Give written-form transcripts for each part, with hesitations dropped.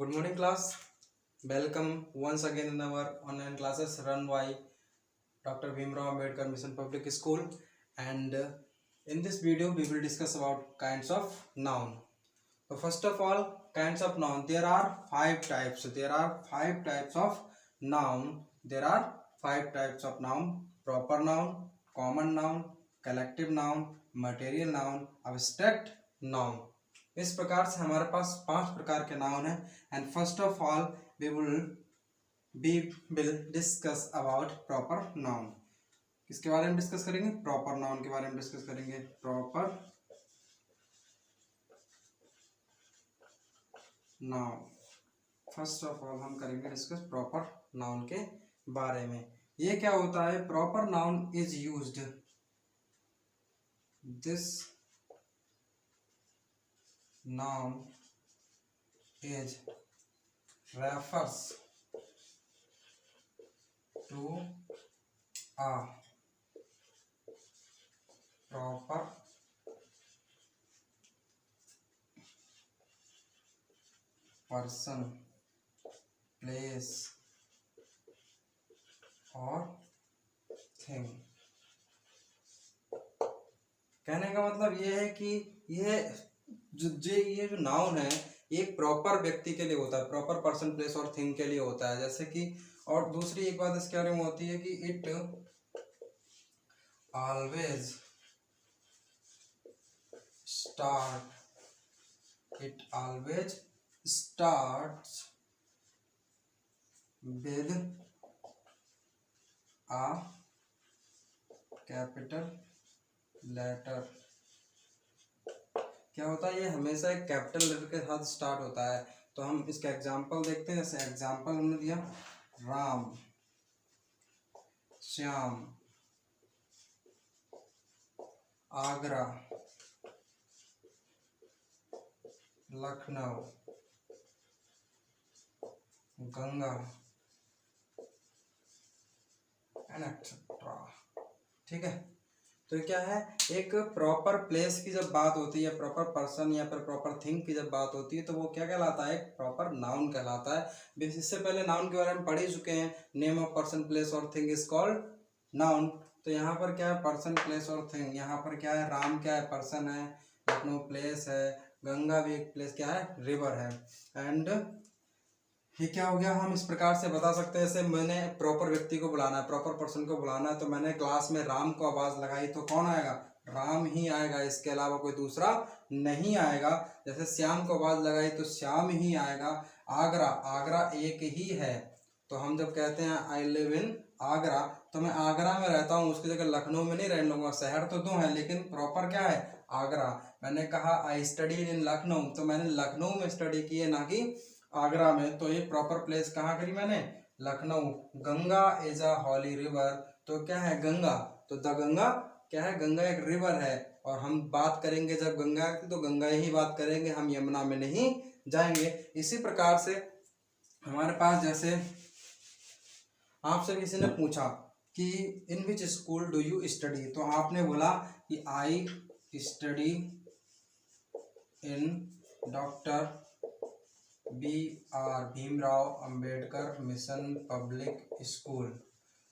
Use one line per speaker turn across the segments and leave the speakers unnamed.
Good morning, class. Welcome once again in our online classes run by Dr. Bhimrao Ambedkar Mission Public School. And in this video, we will discuss about kinds of noun. So first of all, kinds of noun. There are five types. There are five types of noun. There are five types of noun: proper noun, common noun, collective noun, material noun, abstract noun. इस प्रकार से हमारे पास 5 प्रकार के noun हैं. And first of all we will discuss about proper noun. किसके बारे में डिस्कस करेंगे? प्रॉपर नाउन के बारे में डिस्कस करेंगे. Proper noun. First of all हम करेंगे डिस्कस प्रॉपर नाउन के बारे में. ये क्या होता है? Proper noun is used. This noun is refers to a proper person, place or thing. कहने का मतलब ये है कि ये जो नाउन है एक प्रॉपर व्यक्ति के लिए होता है, प्रॉपर पर्सन, प्लेस और थिंग के लिए होता है. जैसे कि और दूसरी एक बात इसके बारे में होती है कि it always starts with a capital letter. क्या होता है? ये हमेशा एक कैपिटल लेटर के साथ स्टार्ट होता है. तो हम इसका एग्जांपल देखते हैं. जैसे एग्जांपल हमने दिया राम, श्याम, आगरा, लखनऊ, गंगा एंड एक्सेट्रा. ठीक है. तो क्या है? एक प्रॉपर प्लेस की जब बात होती है, प्रॉपर पर्सन या फिर प्रॉपर थिंग की जब बात होती है, तो वो क्या कहलाता है? एक प्रॉपर नाउन कहलाता है. इससे पहले नाउन के बारे में पढ़ ही चुके हैं. नेम ऑफ पर्सन, प्लेस और थिंग इज कॉल्ड नाउन. तो यहाँ पर क्या है? पर्सन, प्लेस और थिंग. यहाँ पर क्या है? राम क्या है? पर्सन है. लखनऊ प्लेस है. गंगा भी एक प्लेस, क्या है? रिवर है. एंड ये क्या हो गया? हम इस प्रकार से बता सकते हैं. जैसे मैंने प्रॉपर व्यक्ति को बुलाना है, प्रॉपर पर्सन को बुलाना है, तो मैंने क्लास में राम को आवाज लगाई तो कौन आएगा? राम ही आएगा. इसके अलावा कोई दूसरा नहीं आएगा. जैसे श्याम को आवाज लगाई तो श्याम ही आएगा. आगरा एक ही है. तो हम जब कहते हैं आई लिव इन आगरा, तो मैं आगरा में रहता हूँ, उसकी जगह लखनऊ में नहीं रह लूंगा. शहर तो दो है लेकिन प्रॉपर क्या है? आगरा. मैंने कहा आई स्टडी इन लखनऊ, तो मैंने लखनऊ में स्टडी की है, ना कि आगरा में. तो ये प्रॉपर प्लेस कहाँ करी मैंने? Lucknow. Ganga is a holy river. तो क्या है? गंगा. तो द गंगा क्या है? गंगा एक रिवर है. और हम बात करेंगे जब गंगा की, तो गंगा ही बात करेंगे, हम यमुना में नहीं जाएंगे. इसी प्रकार से हमारे पास, जैसे आपसे किसी ने पूछा कि in which school do you study, तो आपने बोला कि I study in doctor B.R. Bhimrao Ambedkar mission public school.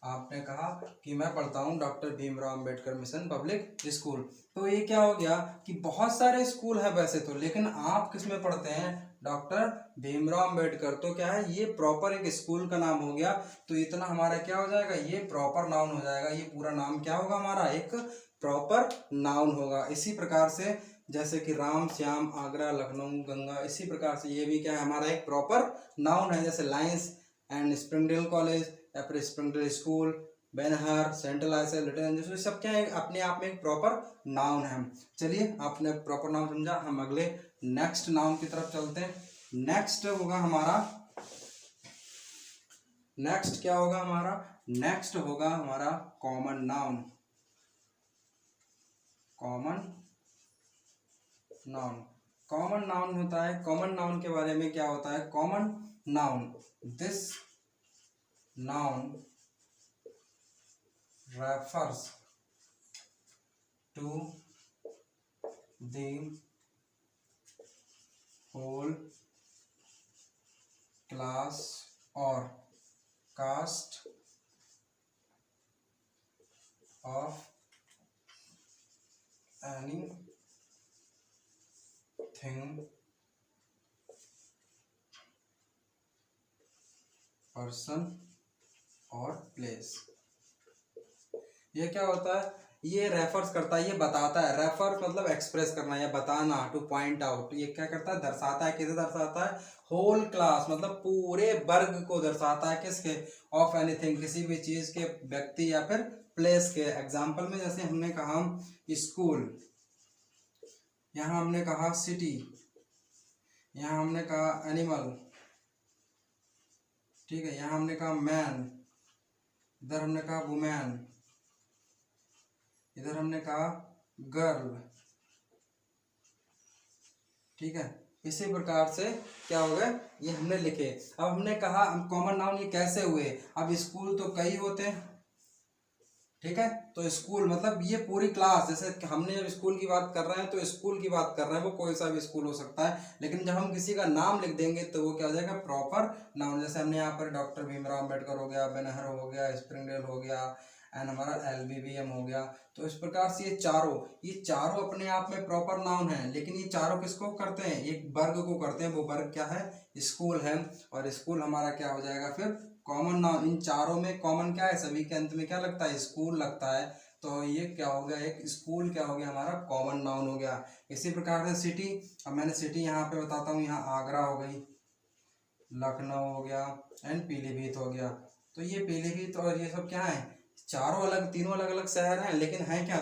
आपने कहा कि मैं पढ़ता हूँ doctor Bhimrao Ambedkar mission public school. तो ये क्या हो गया कि बहुत सारे स्कूल है वैसे तो, लेकिन आप किस में पढ़ते हैं? डॉक्टर भीमराव अंबेडकर. तो क्या है? ये प्रॉपर एक स्कूल का नाम हो गया. तो इतना हमारा क्या हो जाएगा? ये प्रॉपर नाउन हो जाएगा. ये पूरा नाम क्या होगा हमारा? एक प्रॉपर नाउन होगा. इसी प्रकार से जैसे कि राम, श्याम, आगरा, लखनऊ, गंगा, इसी प्रकार से ये भी क्या है? हमारा एक प्रॉपर नाउन है. जैसे लायंस एंड स्प्रिंगडेल कॉलेज या फिर स्प्रिंगडेल स्कूल, बेनहर, सेंट्रल आइसल, लिटिल एंजल्स, सब क्या है? अपने आप में एक प्रॉपर नाउन है. चलिए, आपने प्रॉपर नाउन समझा. हम अगले नेक्स्ट नाउन की तरफ चलते हैं. नेक्स्ट होगा हमारा, नेक्स्ट क्या होगा हमारा? नेक्स्ट होगा हमारा common noun. Common noun. Common noun होता है. कॉमन नाउन के बारे में क्या होता है? Common noun, this noun refers to the whole class और caste of any thing person और प्लेस। ये क्या होता है, ये रेफर्स करता है, ये बताता है। रेफर मतलब एक्सप्रेस करना या बताना, टू पॉइंट आउट। ये क्या करता है, दर्शाता है। किसे दर्शाता है, होल क्लास मतलब पूरे वर्ग को दर्शाता है। किसके, ऑफ एनीथिंग, किसी भी चीज के, व्यक्ति या फिर प्लेस के। एग्जाम्पल में जैसे हमने कहा स्कूल, यहाँ हमने कहा सिटी, यहाँ हमने कहा एनिमल, ठीक है, यहाँ हमने कहा मैन, इधर हमने कहा वुमेन, इधर हमने कहा गर्ल, ठीक है। इसी प्रकार से क्या हो गया, ये हमने लिखे। अब हमने कहा कॉमन नाउन ये कैसे हुए। अब स्कूल तो कई होते हैं, ठीक है, तो स्कूल मतलब ये पूरी क्लास। जैसे हमने जब स्कूल की बात कर रहे हैं तो स्कूल की बात कर रहे हैं, वो कोई सा भी स्कूल हो सकता है। लेकिन जब हम किसी का नाम लिख देंगे तो वो क्या हो जाएगा, प्रॉपर नाउन। जैसे हमने यहाँ पर डॉक्टर भीमराव अम्बेडकर हो गया, बेनहर हो गया, स्प्रिंगडेल हो गया, एंड हमारा LBBM हो गया। तो इस प्रकार से ये चारों अपने आप में प्रॉपर नाउन है। लेकिन ये चारों किसको करते हैं, एक वर्ग को करते हैं। वो वर्ग क्या है, स्कूल है। और स्कूल हमारा क्या हो जाएगा फिर, कॉमन नाउन। इन चारों में कॉमन क्या है, सभी के अंत में क्या लगता है, स्कूल लगता है। तो ये क्या हो गया, एक स्कूल क्या हो गया हमारा, कॉमन नाउन हो गया। इसी प्रकार से सिटी, अब मैंने सिटी यहाँ पे बताता हूँ, यहाँ आगरा हो गई, लखनऊ हो गया, एंड पीलीभीत हो गया। तो ये पीलीभीत और ये सब क्या है, तीनों अलग अलग शहर हैं, लेकिन हैं क्या,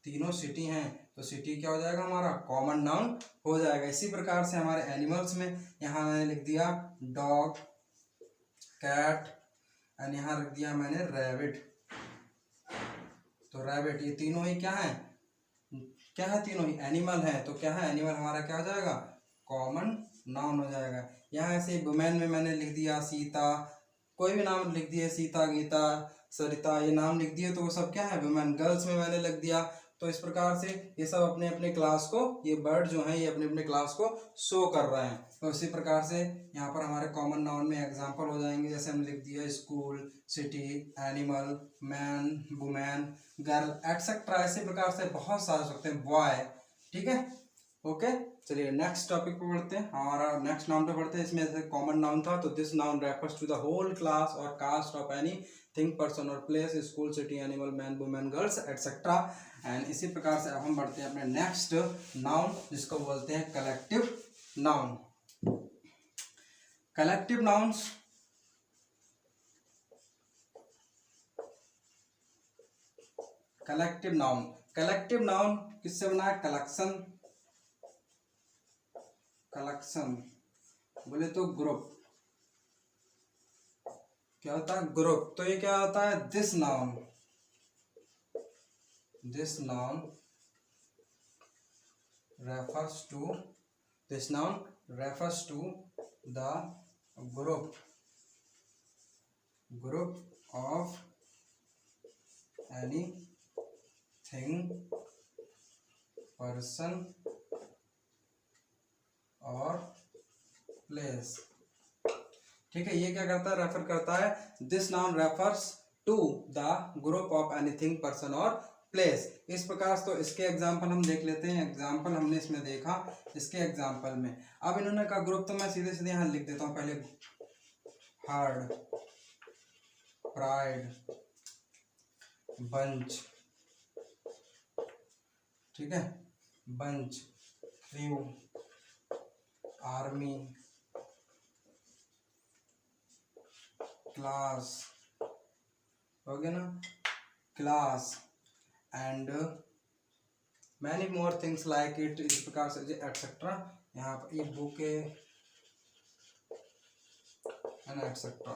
तीनों सिटी हैं। तो सिटी क्या हो जाएगा हमारा, कॉमन नाउन हो जाएगा। इसी प्रकार से हमारे एनिमल्स में यहाँ मैंने लिख दिया डॉग, कैट, एंड यहाँ रख दिया मैंने रैबिट। तो रैबिट, ये तीनों ही क्या है तीनों ही एनिमल है। तो क्या है, एनिमल हमारा क्या हो जाएगा, कॉमन नाउन हो जाएगा। यहाँ ऐसे वुमेन में मैंने लिख दिया सीता, कोई भी नाम लिख दिए, सीता, गीता, सरिता, ये नाम लिख दिए, तो वो सब क्या है, वुमेन। गर्ल्स में मैंने लिख दिया। तो इस प्रकार से ये सब अपने अपने क्लास को, ये वर्ड जो है ये अपने अपने क्लास को शो कर रहे हैं। तो इसी प्रकार से यहाँ पर हमारे कॉमन नाउन में एग्जांपल हो जाएंगे। जैसे हमने लिख दिया school, city, animal, man, women, girl, etcetera. इसी प्रकार से बहुत सारे सकते हैं, बॉय, ठीक है। ओके, चलिए नेक्स्ट टॉपिक पे बढ़ते हैं। हमारा नेक्स्ट नाउन पे बढ़ते हैं। इसमें जैसे कॉमन नाउन था, तो this noun refers to the whole class और caste of any thing, person और place, school, city, animal, man, women, girls, etcetera. And इसी प्रकार से अब हम बढ़ते हैं अपने नेक्स्ट नाउन, जिसको बोलते हैं collective noun. Collective nouns collective noun किससे बना है, कलेक्शन बोले तो ग्रुप। क्या होता है, ग्रुप। तो ये क्या होता है, this noun refers to the group of any thing, person और प्लेस, ठीक है। ये क्या करता है, रेफर करता है। This noun refers to the group of anything, person और प्लेस। इस प्रकार से तो इसके एग्जाम्पल हम देख लेते हैं। एग्जाम्पल हमने इसमें देखा, इसके एग्जाम्पल में अब इन्होंने कहा ग्रुप, तो मैं सीधे सीधे यहाँ लिख देता हूँ। पहले हर्ड, प्राइड, बंच, ठीक है, बंच, क्रू, आर्मी, क्लास, हो गया ना, class, and many more things like it. इस प्रकार से एटसेट्रा। यहाँ पर ये बुक एंड एटसेट्रा।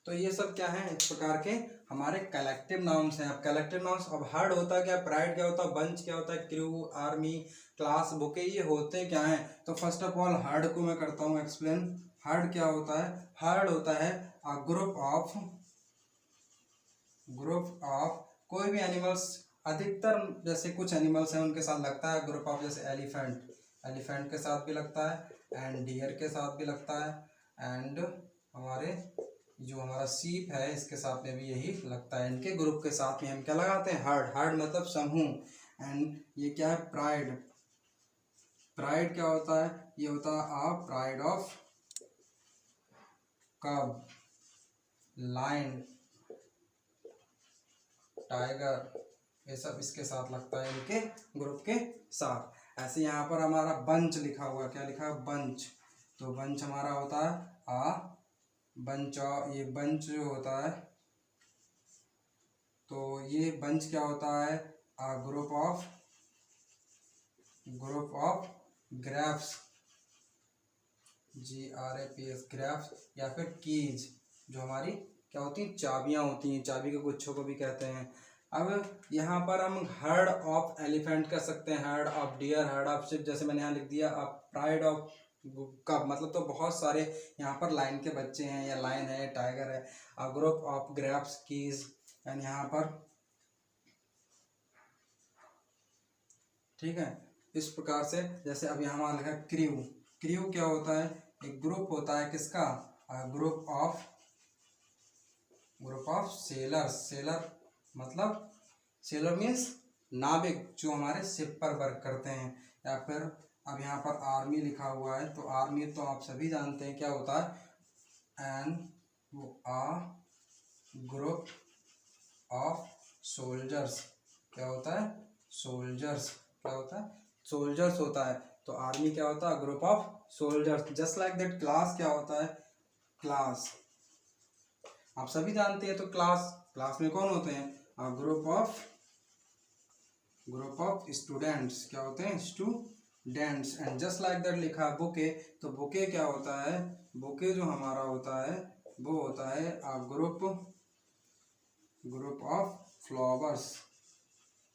तो ये सब क्या है, इस प्रकार के हमारे कलेक्टिव नाउन्स हैं। अब कलेक्टिव नाउन्स, अब हर्ड होता है क्या, प्राइड क्या होता है, बंच क्या होता है, क्रू, आर्मी, क्लास, बुके, ये होते क्या हैं। तो फर्स्ट ऑफ ऑल हर्ड को मैं करता हूँ एक्सप्लेन। हर्ड क्या होता है, हर्ड होता है अ ग्रुप ऑफ कोई भी एनिमल्स, अधिकतर जैसे कुछ एनिमल्स हैं उनके साथ लगता है ग्रुप ऑफ, जैसे एलिफेंट के साथ भी लगता है, एंड डियर के साथ भी लगता है, एंड हमारे जो हमारा सीप है इसके साथ में भी यही लगता है, इनके ग्रुप के साथ में हम क्या लगाते हैं, हर्ड। हर्ड मतलब समूह। एंड ये क्या है, प्राइड। प्राइड क्या होता है, ये होता है आ प्राइड ऑफ कब, लायन, टाइगर, ये सब इसके साथ लगता है, इनके ग्रुप के साथ। ऐसे यहाँ पर हमारा बंच लिखा हुआ है, क्या लिखा है, बंच। तो बंच हमारा होता है आ बंच, ये बंच जो होता है, तो ये बंच क्या होता है, a group of grapes, GRAPS, grapes, या फिर कीज, जो हमारी क्या होती हैं, चाबियां होती हैं, चाबी के गुच्छों को भी कहते हैं। अब यहाँ पर हम हर्ड ऑफ एलिफेंट कर सकते हैं, heard of dear, heard of ship, जैसे मैंने यहाँ लिख दिया। अब प्राइड ऑफ कब मतलब तो बहुत सारे यहाँ पर लाइन के बच्चे हैं, या लाइन है, टाइगर है। A group of grapes, keys, and यहाँ पर ठीक है। इस प्रकार से जैसे अब यहाँ हमारा लिखा क्रू। क्रू क्या होता है, एक ग्रुप होता है किसका, ग्रुप ऑफ सेलर्स। सेलर मतलब सेलर मीन्स नाविक, जो हमारे शिप पर वर्क करते हैं। या फिर अब यहाँ पर आर्मी लिखा हुआ है, तो आर्मी तो आप सभी जानते हैं क्या होता है, ग्रुप ऑफ सोल्जर्स। क्या होता है, सोल्जर्स। क्या होता है, सोल्जर्स होता है। तो आर्मी क्या होता है, group of soldiers. Just like that class क्या होता है, क्लास आप सभी जानते हैं। तो क्लास में कौन होते हैं, ग्रुप ऑफ स्टूडेंट्स। क्या होते हैं, students. And just like that लिखा बुके, तो बुके क्या होता है, बुके जो हमारा होता है वो होता है ग्रुप ऑफ फ्लावर्स।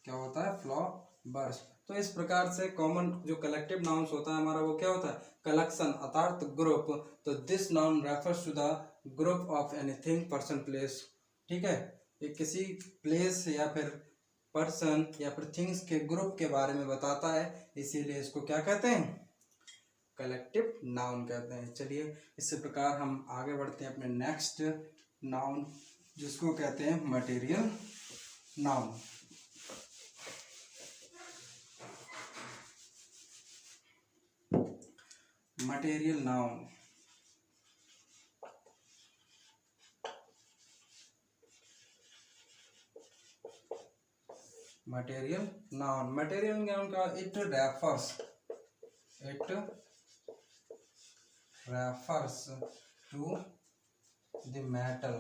क्या होता है, फ्लावर्स। तो इस प्रकार से कॉमन जो कलेक्टिव नाउन्स होता है हमारा, वो क्या होता है, कलेक्शन अर्थात ग्रुप। तो this noun refers to the group of anything, person, place. ठीक है, ये किसी प्लेस या फिर पर्सन या फिर थिंग्स के ग्रुप के बारे में बताता है, इसीलिए इसको क्या कहते हैं, कलेक्टिव नाउन कहते हैं। चलिए इसी प्रकार हम आगे बढ़ते हैं अपने नेक्स्ट नाउन, जिसको कहते हैं material noun. Material noun, material noun का it refers to the metal.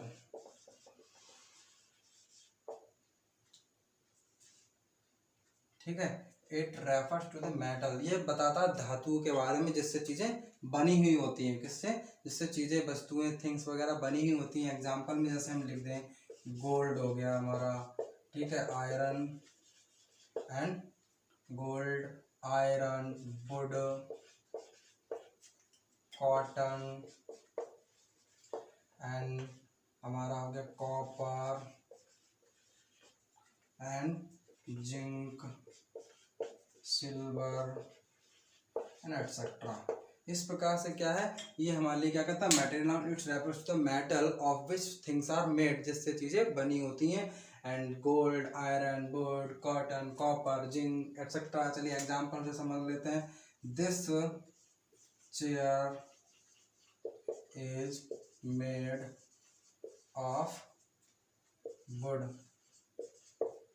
ठीक है, it refers to the metal, ये बताता है धातुओं के बारे में जिससे चीजें बनी हुई होती हैं। किससे, जिससे चीजें, वस्तुएं, थिंग्स वगैरह बनी हुई होती हैं। एग्जाम्पल में जैसे हम लिख दें गोल्ड हो गया हमारा, ठीक है, iron and gold, iron, wood, cotton, and हमारा हो गया copper and zinc, silver and etcetera. इस प्रकार से क्या है, ये हमारे लिए क्या कहता है, material noun. It's refers to the metal of which things are made, जिससे चीजें बनी होती हैं। And gold, iron, wood, cotton, copper, zinc etcetera. चलिए एग्जांपल से समझ लेते हैं। This chair is made of wood.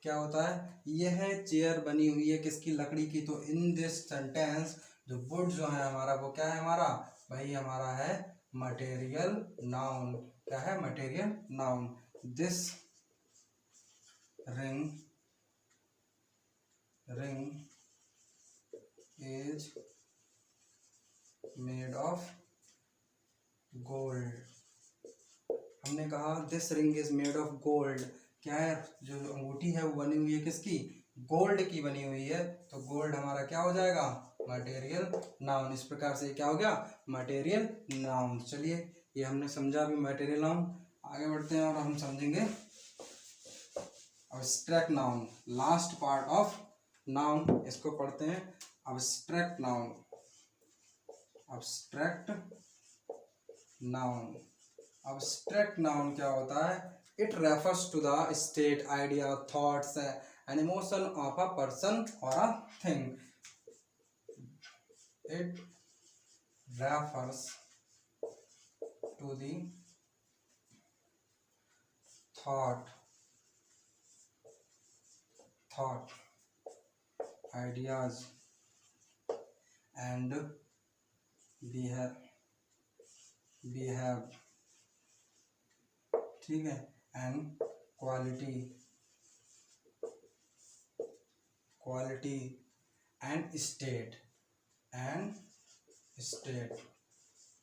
क्या होता है, यह चेयर बनी हुई है किसकी, लकड़ी की। तो इन दिस सेंटेंस जो वुड जो है हमारा, वो क्या है हमारा, भाई हमारा है मटेरियल नाउन। क्या है, material noun. This ring is made of gold. हमने कहा this ring is made of gold, क्या है, जो अंगूठी है वो बनी हुई है किसकी, गोल्ड की बनी हुई है। तो गोल्ड हमारा क्या हो जाएगा, मटेरियल नाउन। इस प्रकार से क्या हो गया, मटेरियल नाउन। चलिए ये हमने समझा अभी मटेरियल नाउन। आगे बढ़ते हैं और हम समझेंगे abstract noun, last part of noun. इसको पढ़ते हैं abstract noun. Abstract noun. Abstract noun क्या होता है? It refers to the state, idea, thoughts and emotion of a person और a thing. It refers to the thought, ideas and behave, ठीक है, and quality and state,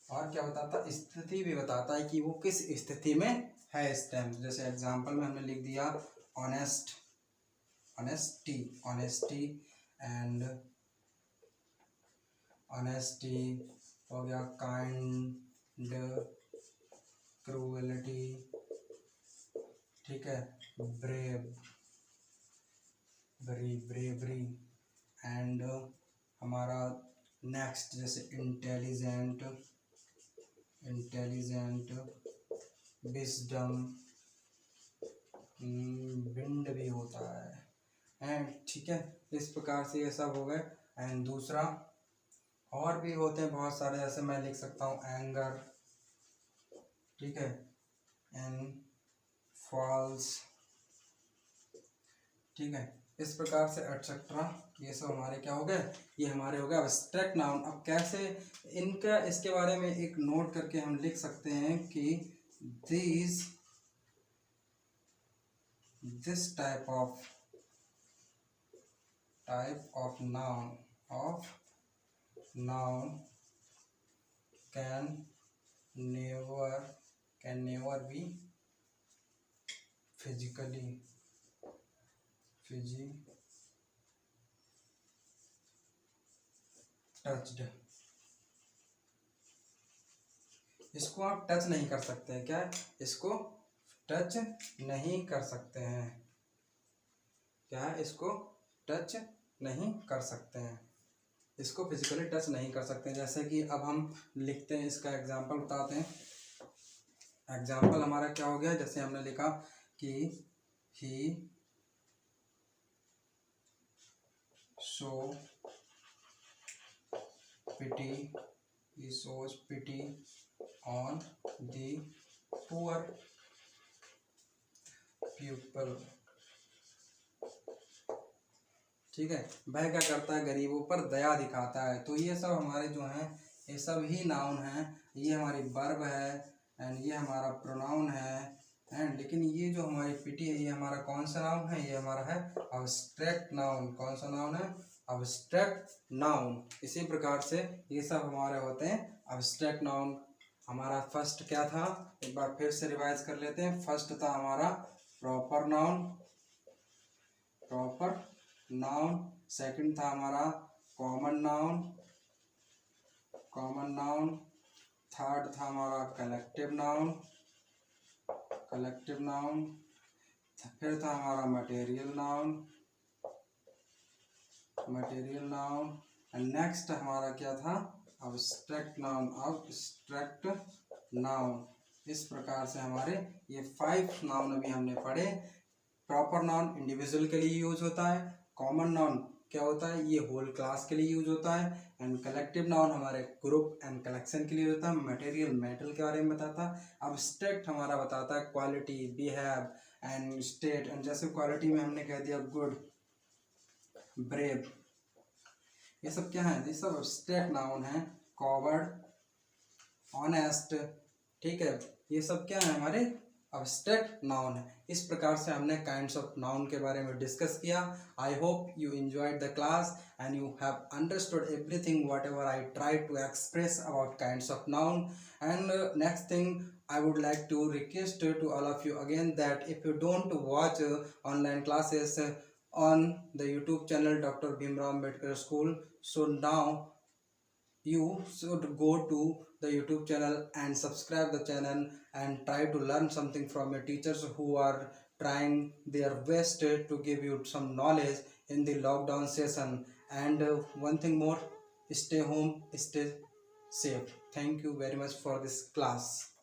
और क्या बताता? स्थिति भी बताता है कि वो किस स्थिति में है इस टाइम। जैसे एग्जांपल में हमने लिख दिया ऑनेस्टी एंड ऑनेस्टी हो गया, काइंड, क्रूएलिटी, ठीक है, ब्रेवरी एंड हमारा नेक्स्ट जैसे इंटेलिजेंट, विजडम, विंड भी होता है एंड, ठीक है, इस प्रकार से ये सब हो गए। एंड दूसरा और भी होते हैं बहुत सारे, जैसे मैं लिख सकता हूँ एंगर, ठीक है, एंड फॉल्स, ठीक है, इस प्रकार से एटसेट्रा। ये सब हमारे क्या हो गए? ये हमारे हो गए एब्स्ट्रैक्ट नाउन। अब कैसे इनका, इसके बारे में एक नोट करके हम लिख सकते हैं कि this type of noun can never be physically touched। इसको आप टच नहीं कर सकते हैं। क्या? इसको टच नहीं कर सकते हैं। क्या? इसको टच नहीं कर सकते हैं, इसको फिजिकली टच नहीं कर सकते हैं। जैसे कि अब हम लिखते हैं, इसका एग्जांपल बताते हैं। एग्जांपल हमारा क्या हो गया? जैसे हमने लिखा कि he show pity on the poor people, ठीक है, वह क्या करता है? गरीबों पर दया दिखाता है। तो ये सब हमारे जो हैं, ये सब ही नाउन हैं। ये हमारी वर्ब है एंड ये हमारा प्रोनाउन है एंड, लेकिन ये जो हमारी पिटी है, ये हमारा कौन सा नाउन है? ये हमारा है अब्स्ट्रैक्ट नाउन। कौन सा नाउन है? Abstract noun. इसी प्रकार से ये सब हमारे होते हैं अब्स्ट्रैक्ट नाउन। हमारा फर्स्ट क्या था? एक बार फिर से रिवाइज कर लेते हैं। फर्स्ट था हमारा प्रॉपर नाउन, सेकंड था हमारा कॉमन नाउन, थर्ड था हमारा कलेक्टिव नाउन, फिर था हमारा मटेरियल नाउन एंड नेक्स्ट हमारा क्या था? Abstract noun. इस प्रकार से हमारे ये 5 नाउन अभी हमने पढ़े। प्रॉपर नाउन इंडिविजुअल के लिए यूज होता है, कॉमन नाउन क्या होता है? ये होल क्लास के लिए यूज होता है एंड कलेक्टिव नाउन हमारे ग्रुप एंड कलेक्शन के लिए होता है। मटेरियल मेटल के बारे में बताता है। अब्स्ट्रैक्ट हमारा बताता है quality, behave and state. And जैसे क्वालिटी में हमने कह दिया गुड, ब्रेव, ये सब क्या है? ये सब अब्स्ट्रैक्ट नाउन है। कॉवर्ड, ऑनेस्ट, ठीक है, ये सब क्या है? हमारे अब्स्ट्रैक्ट नाउन है। इस प्रकार से हमने काइंड्स ऑफ नाउन के बारे में डिस्कस किया। I hope you enjoyed the class and you have understood everything whatever I try to express about kinds of noun. And next thing I would like to request to all of you again that if you don't watch online classes on the YouTube channel Dr. Bhimrao Ambedkar School, so now you should go to the YouTube channel and subscribe the channel and try to learn something from your teachers who are trying their best to give you some knowledge in the lockdown session. And one thing more, stay home, stay safe. Thank you very much for this class.